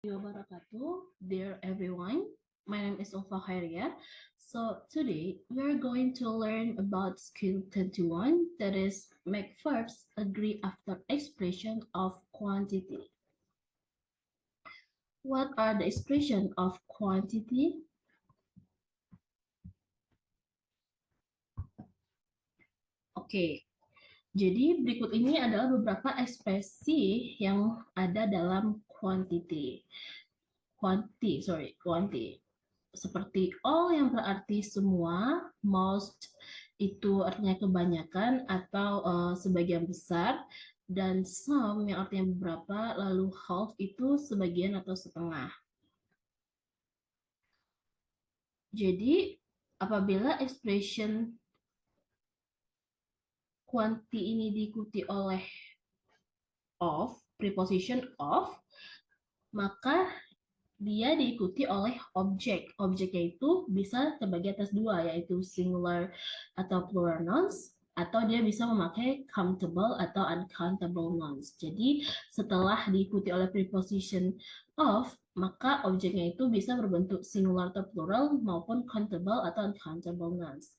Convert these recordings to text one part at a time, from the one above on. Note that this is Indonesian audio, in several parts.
Wabarakatuh. Dear everyone, my name is Ulfa Khairia. So today we are going to learn about skill 21, that is make verbs agree after expression of quantity. What are the expression of quantity? Oke, jadi berikut ini adalah beberapa ekspresi yang ada dalam quantity. Quantity. Seperti all yang berarti semua, most itu artinya kebanyakan atau sebagian besar, dan some yang artinya beberapa, lalu half itu sebagian atau setengah. Jadi apabila expression quantity ini diikuti oleh of, preposition of, maka dia diikuti oleh objek. Objeknya itu bisa terbagi atas dua, yaitu singular atau plural nouns, atau dia bisa memakai countable atau uncountable nouns. Jadi setelah diikuti oleh preposition of, maka objeknya itu bisa berbentuk singular atau plural maupun countable atau uncountable nouns.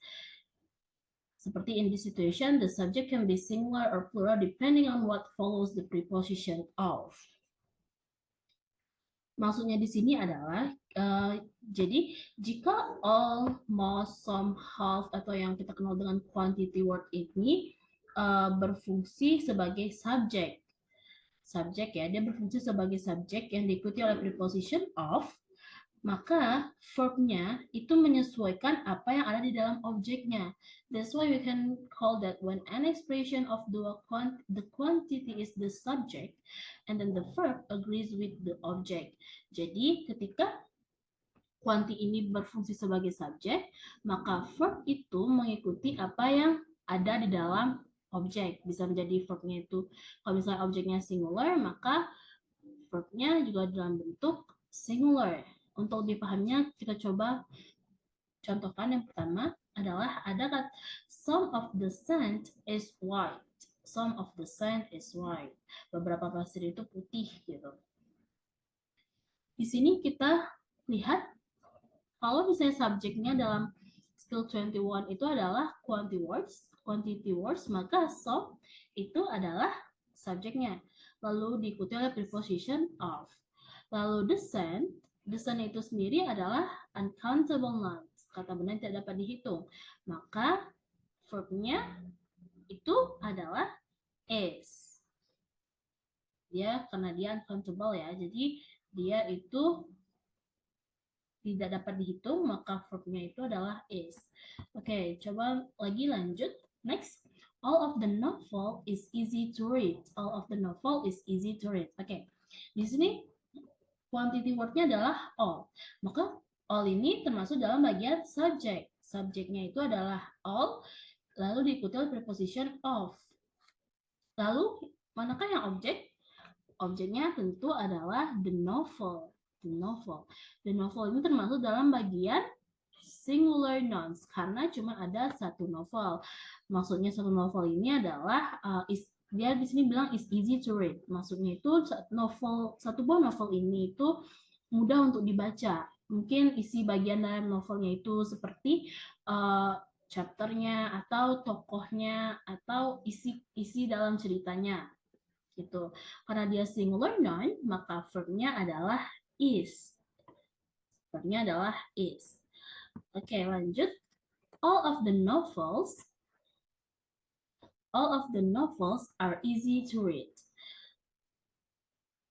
Seperti in this situation, the subject can be singular or plural depending on what follows the preposition of. Maksudnya di sini adalah jadi jika all, most, some, half atau yang kita kenal dengan quantity word ini berfungsi sebagai subjek. Subjek ya, dia berfungsi sebagai subjek yang diikuti oleh preposition of, maka verbnya itu menyesuaikan apa yang ada di dalam objeknya. That's why we can call that when an expression of the quantity is the subject and then the verb agrees with the object. Jadi ketika quantity ini berfungsi sebagai subjek, maka verb itu mengikuti apa yang ada di dalam objek. Bisa menjadi verbnya itu, kalau misalnya objeknya singular, maka verbnya juga dalam bentuk singular. Untuk dipahamnya, kita coba contohkan. Yang pertama adalah ada kata some of the sand is white. Some of the sand is white. Beberapa pasir itu putih gitu. Di sini kita lihat kalau misalnya subjeknya dalam skill 21 itu adalah quantity words, maka some itu adalah subjeknya. Lalu diikuti oleh preposition of. Lalu the sand itu sendiri adalah uncountable nouns, kata benda yang tidak dapat dihitung. Maka verbnya itu adalah is. Karena dia uncountable ya, jadi dia itu tidak dapat dihitung, maka verbnya itu adalah is. Oke, coba lagi lanjut. Next. All of the novel is easy to read. All of the novel is easy to read. Oke, di sini quantity word-nya adalah all. Maka all ini termasuk dalam bagian subject. Subjeknya itu adalah all, lalu diikuti oleh preposition of. Lalu manakah yang objek? Objeknya tentu adalah the novel. The novel. The novel ini termasuk dalam bagian singular nouns karena cuma ada satu novel. Maksudnya satu novel ini adalah dia di sini bilang is easy to read. Maksudnya itu satu buah novel ini itu mudah untuk dibaca. Mungkin isi bagian dalam novelnya itu seperti chapternya atau tokohnya atau isi dalam ceritanya gitu. Karena dia singular noun, maka verbnya adalah is. Verbnya adalah is. Oke, lanjut. All of the novels are easy to read.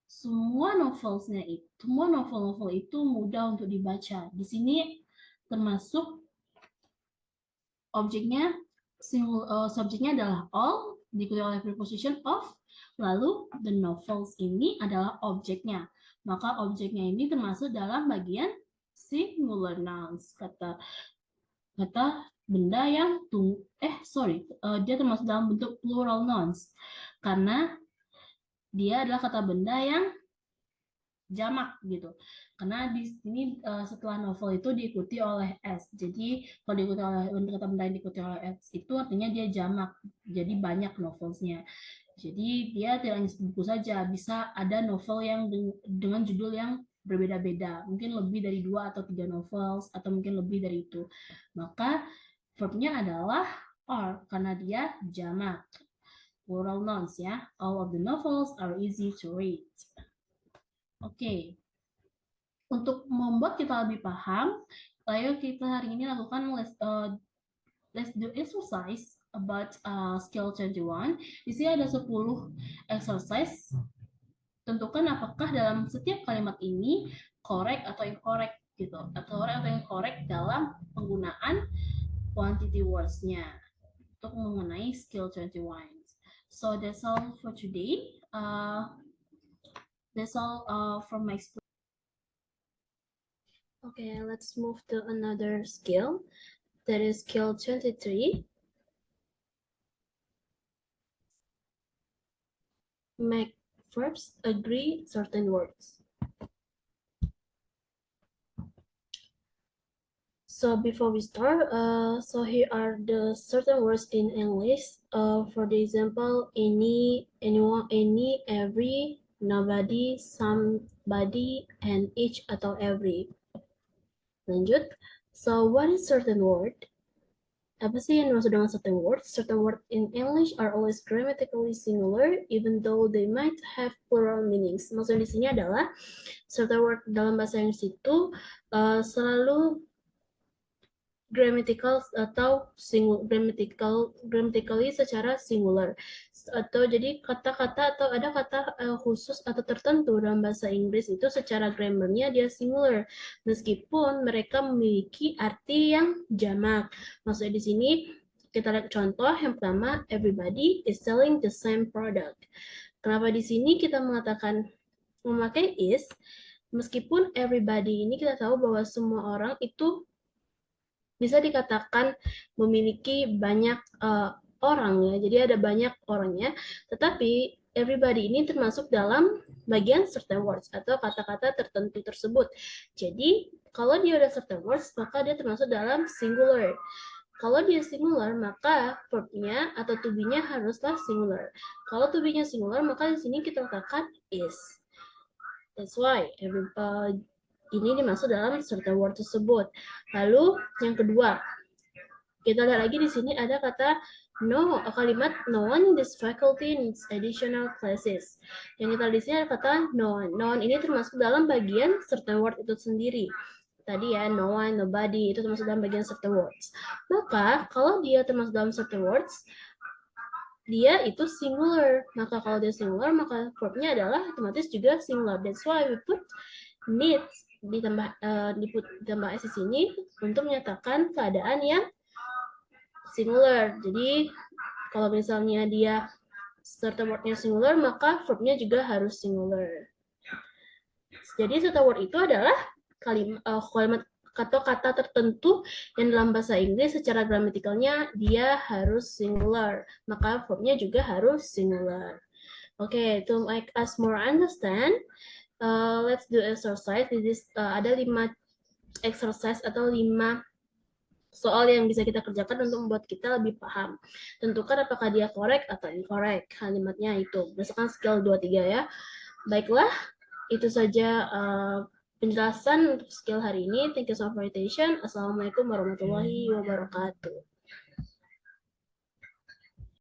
Semua novel-novel itu mudah untuk dibaca. Di sini termasuk objeknya, subjeknya adalah all, diikuti oleh preposition of, lalu the novels ini adalah objeknya. Maka objeknya ini termasuk dalam bagian singular nouns, kata benda yang dia termasuk dalam bentuk plural nouns karena dia adalah kata benda yang jamak gitu. Karena di sini setelah novel itu diikuti oleh s. Jadi kalau diikuti oleh kata benda yang diikuti oleh s itu artinya dia jamak. Jadi banyak novelsnya. Jadi dia tidak hanya buku saja, bisa ada novel yang dengan judul yang berbeda-beda, mungkin lebih dari 2 atau 3 novel, atau mungkin lebih dari itu. Maka verbnya adalah are, karena dia jamak. Plural nouns ya. All of the novels are easy to read. Oke. Untuk membuat kita lebih paham, ayo kita hari ini lakukan let's do exercise about skill 21. Di sini ada 10 exercise. Tentukan apakah dalam setiap kalimat ini correct atau incorrect gitu, atau correct atau incorrect dalam penggunaan quantity words-nya untuk mengenai skill 21. So that's all for today. That's all from my explanation. Okay, let's move to another skill. That is skill 23. Make verbs agree certain words. So before we start, so here are the certain words in English. For the example, any, anyone, any, every, nobody, somebody, and each atau every. Lanjut. So what is certain word? Apa sih yang dimaksud dengan certain words? Certain words in English are always grammatically similar, even though they might have plural meanings. Maksudnya di sini adalah certain word dalam bahasa Inggris itu selalu grammatical atau grammatically secara singular, atau jadi kata-kata atau ada kata khusus atau tertentu dalam bahasa Inggris itu secara grammarnya dia singular meskipun mereka memiliki arti yang jamak. Maksudnya di sini kita lihat contoh yang pertama, everybody is selling the same product. Kenapa di sini kita mengatakan memakai is? Meskipun everybody ini kita tahu bahwa semua orang itu bisa dikatakan memiliki banyak orang ya, jadi ada banyak orangnya, tetapi everybody ini termasuk dalam bagian certain words atau kata-kata tertentu tersebut. Jadi kalau dia ada certain words, maka dia termasuk dalam singular. Kalau dia singular, maka verbnya atau to be-nya haruslah singular. Kalau to be-nya singular, maka di sini kita katakan is. That's why ini dimasuk dalam certain word tersebut. Lalu yang kedua, kita lihat lagi di sini ada kata no, kalimat no one in this faculty needs additional classes. Yang kita lihat di sini ada kata no one. No one ini termasuk dalam bagian certain word itu sendiri. Tadi ya, no one, nobody, itu termasuk dalam bagian certain words. Maka, kalau dia termasuk dalam certain words, dia itu singular. Maka kalau dia singular, maka verbnya adalah otomatis juga singular. That's why we put needs ditambah s di sini untuk menyatakan keadaan yang singular. Jadi kalau misalnya dia certain word-nya singular, maka verbnya juga harus singular. Jadi certain word itu adalah kalimat atau kata tertentu yang dalam bahasa Inggris secara gramatikalnya dia harus singular, maka verbnya juga harus singular. Okay, to make us more understand, let's do exercise. This ada 5 exercise atau 5 soal yang bisa kita kerjakan untuk membuat kita lebih paham. Tentukan apakah dia correct atau incorrect kalimatnya itu berdasarkan skill 23 ya. Baiklah, itu saja penjelasan untuk skill hari ini. Thank you so much for your attention. Assalamualaikum warahmatullahi wabarakatuh.